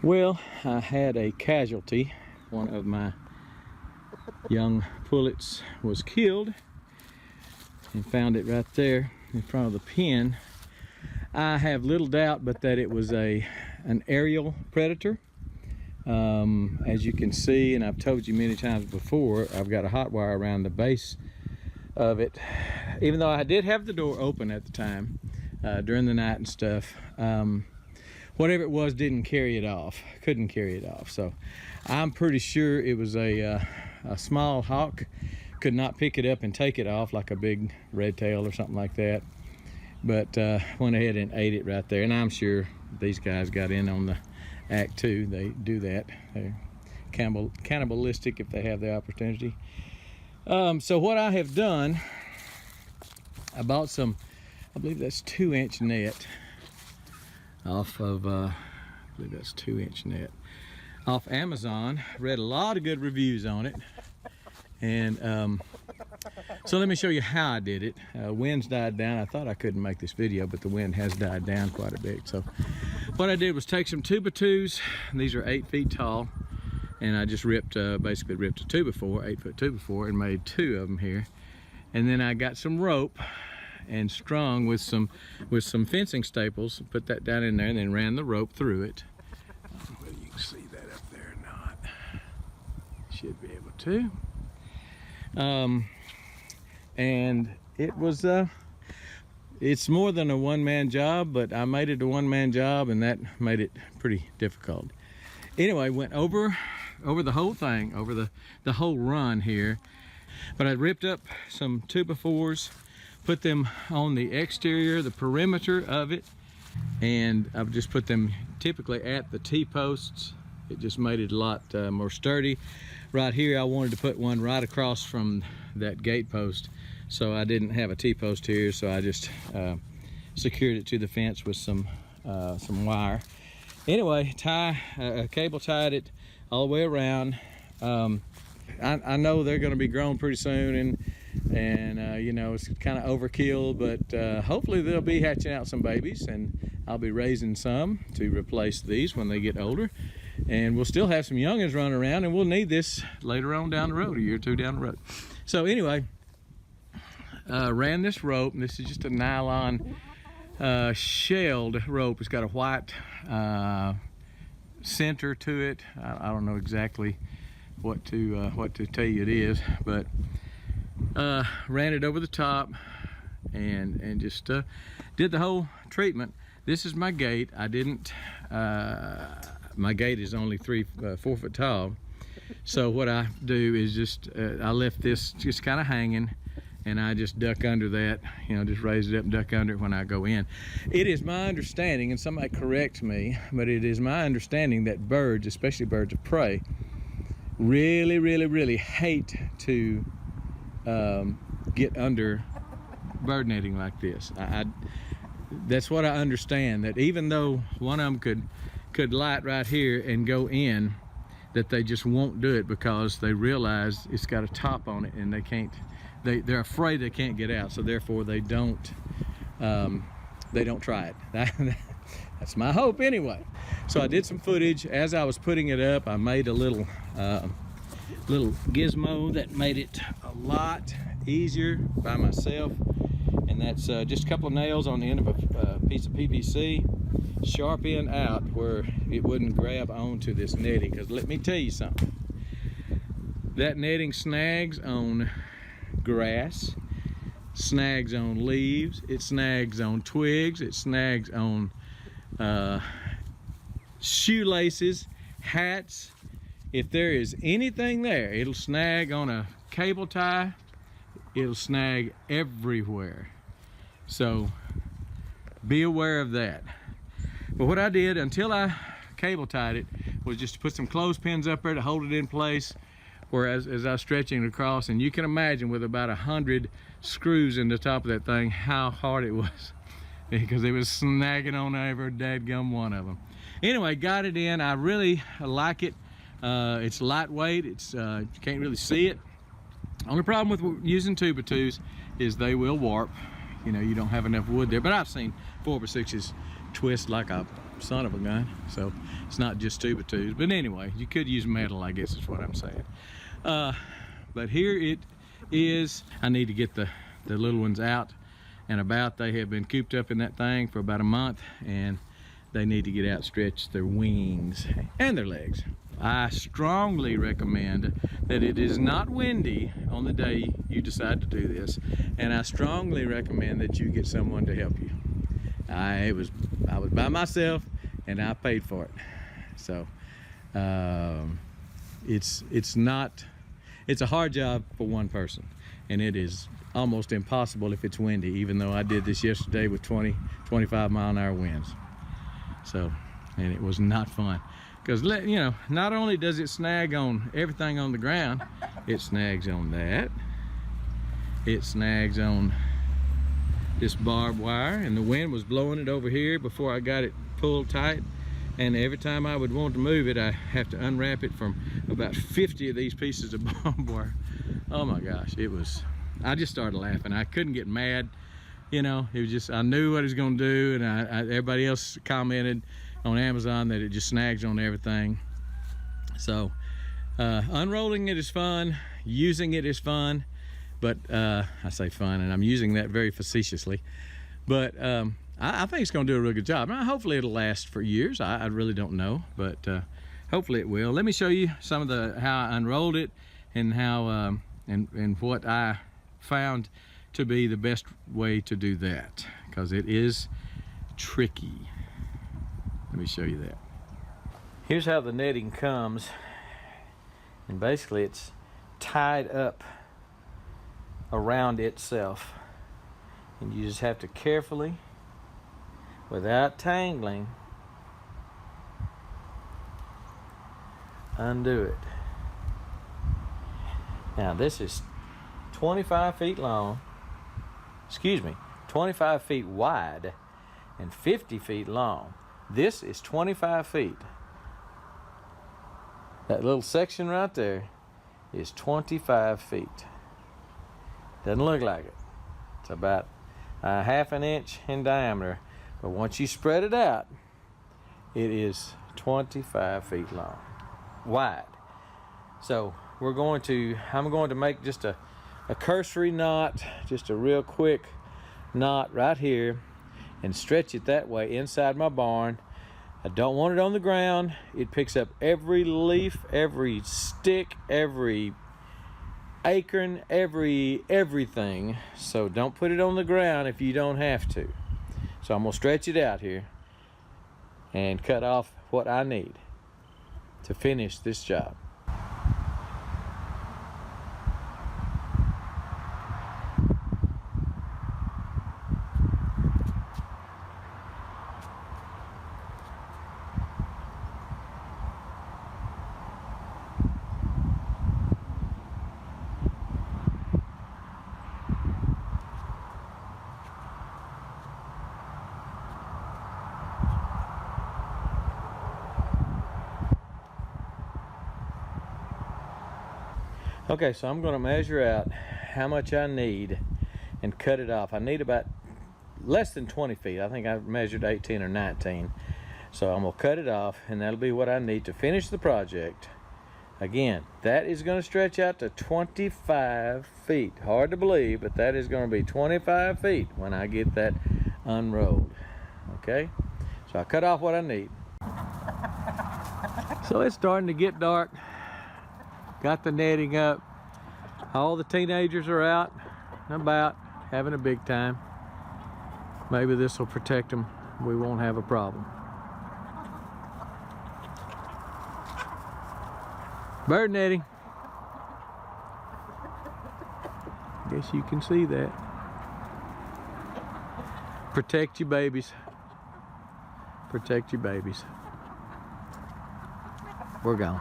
Well, I had a casualty. One of my young pullets was killed, and found it right there in front of the pen. I have little doubt but that it was an aerial predator. As you can see, and I've told you many times before, I've got a hot wire around the base of it. Even though I did have the door open at the time during the night and stuff, whatever it was didn't carry it off, couldn't carry it off. So I'm pretty sure it was a small hawk. Could not pick it up and take it off like a big red tail or something like that, but went ahead and ate it right there. And I'm sure these guys got in on the act too. They do that. They're cannibalistic if they have the opportunity. So what I have done, I bought some, I believe that's 2-inch net off of I believe that's 2-inch net off Amazon. Read a lot of good reviews on it, and so let me show you how I did it. Wind's died down. I thought I couldn't make this video, but the wind has died down quite a bit. So what I did was take some 2x2s. These are 8 feet tall, and I just basically ripped a 2x4, 8-foot 2x4, and made 2 of them here. And then I got some rope and strung with some fencing staples, put that down in there, and then ran the rope through it. Whether you can see that up there or not, should be able to. And it was it's more than a one-man job, but I made it a one-man job, and that made it pretty difficult. Anyway, went over the whole thing, over the whole run here. But I ripped up some 2x4s, put them on the exterior, the perimeter of it, and I've just put them typically at the T-posts. It just made it a lot more sturdy. Right here, I wanted to put one right across from that gate post, so I didn't have a T-post here, so I just secured it to the fence with some wire. Anyway, cable tied it all the way around. I know they're going to be grown pretty soon, and you know, it's kind of overkill, but hopefully they'll be hatching out some babies, and I'll be raising some to replace these when they get older, and we'll still have some youngins running around, and we'll need this later on down the road, a year or two down the road. So anyway, ran this rope, and this is just a nylon shelled rope. It's got a white center to it. I don't know exactly what to tell you it is, but ran it over the top and just did the whole treatment. This is my gate. I didn't my gate is only 4 foot tall, so what I do is just I left this just kind of hanging, and I just duck under that, you know, just raise it up and duck under it when I go in. It is my understanding, and somebody correct me, but it is my understanding that birds, especially birds of prey, really hate to get under bird netting like this. That's what I understand, that even though one of them could light right here and go in, that they just won't do it because they realize it's got a top on it, and they're afraid they can't get out, so therefore they don't try it. That's my hope anyway. So I did some footage as I was putting it up. I made a little gizmo that made it a lot easier by myself, and that's just a couple of nails on the end of a piece of PVC, sharp end out where it wouldn't grab onto this netting. Because let me tell you something, that netting snags on grass, snags on leaves, it snags on twigs, it snags on shoelaces, hats. If there is anything there, it'll snag on a cable tie, it'll snag everywhere. So be aware of that. But what I did until I cable tied it was just to put some clothespins up there to hold it in place, whereas as I was stretching it across, and you can imagine with about 100 screws in the top of that thing how hard it was, because it was snagging on every dadgum one of them. Anyway, got it in. I really like it. It's lightweight. It's you can't really see it. Only problem with using 2x2s is they will warp. You know, you don't have enough wood there. But I've seen 4x6s twist like a son of a gun, so it's not just 2x2s. But anyway, you could use metal, I guess is what I'm saying. But here it is. I need to get the little ones out and about. They have been cooped up in that thing for about a month, and they need to get out, stretch their wings and their legs. I strongly recommend that it is not windy on the day you decide to do this, and I strongly recommend that you get someone to help you. I was by myself, and I paid for it. So it's a hard job for one person, and it is almost impossible if it's windy, even though I did this yesterday with 20-25 mile-an-hour winds. So, and it was not fun, because, you know, not only does it snag on everything on the ground, it snags on that, it snags on this barbed wire, and the wind was blowing it over here before I got it pulled tight. And every time I would want to move it, I have to unwrap it from about 50 of these pieces of barbed wire. Oh my gosh, I just started laughing. I couldn't get mad, you know. It was just, I knew what it was gonna do, and everybody else commented on Amazon that it just snags on everything. So unrolling it is fun, using it is fun, but I say fun, and I'm using that very facetiously. But I think it's going to do a really good job. Now, hopefully it'll last for years. I really don't know, but hopefully it will. Let me show you some of how I unrolled it, and how and what I found to be the best way to do that, because it is tricky. Let me show you that. Here's how the netting comes, and basically it's tied up around itself, and you just have to carefully, without tangling, undo it. Now this is 25 feet long, 25 feet wide and 50 feet long. This is 25 feet. That little section right there is 25 feet. Doesn't look like it. It's about a ½ an inch in diameter. But once you spread it out, it is 25 feet long, wide. So I'm going to make just a cursory knot, just a real quick knot right here, and stretch it that way inside my barn. I don't want it on the ground. It picks up every leaf, every stick, every acorn, everything. So don't put it on the ground if you don't have to. So I'm gonna stretch it out here and cut off what I need to finish this job. Okay, so I'm going to measure out how much I need and cut it off. I need about less than 20 feet. I think I measured 18 or 19. So I'm going to cut it off, and that'll be what I need to finish the project. Again, that is going to stretch out to 25 feet. Hard to believe, but that is going to be 25 feet when I get that unrolled. Okay, so I cut off what I need. So it's starting to get dark. Got the netting up. All the teenagers are out and about, having a big time. Maybe this will protect them. We won't have a problem. Bird netting. Guess you can see that. Protect your babies. Protect your babies. We're gone.